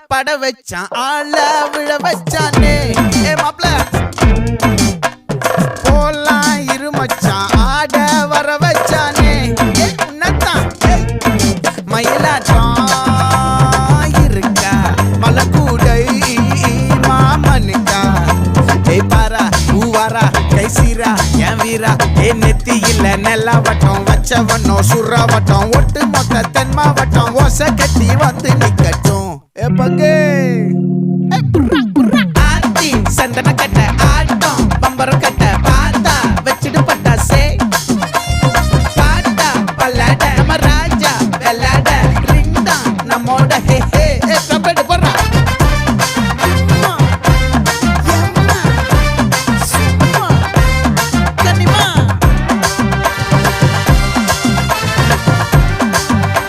பட வச்சான் ஆள விழ வச்சானே மாப்ள போலாம் இருமச்சான் ஆட வர வச்சானே உன்னத்தான் மயிலாட்டம் இருக்கா மலக்கூடை மாமனுக்கா பாரா பூவாரா கைசீரா என் வீரா நெத்தி இல்ல நெல்லா வட்டம் வச்சவனும் சுறா வட்டம் ஒட்டு மொத்த தென் மாவட்டம் ஓசை கட்டி வந்து நிக்கட்டும் பங்கே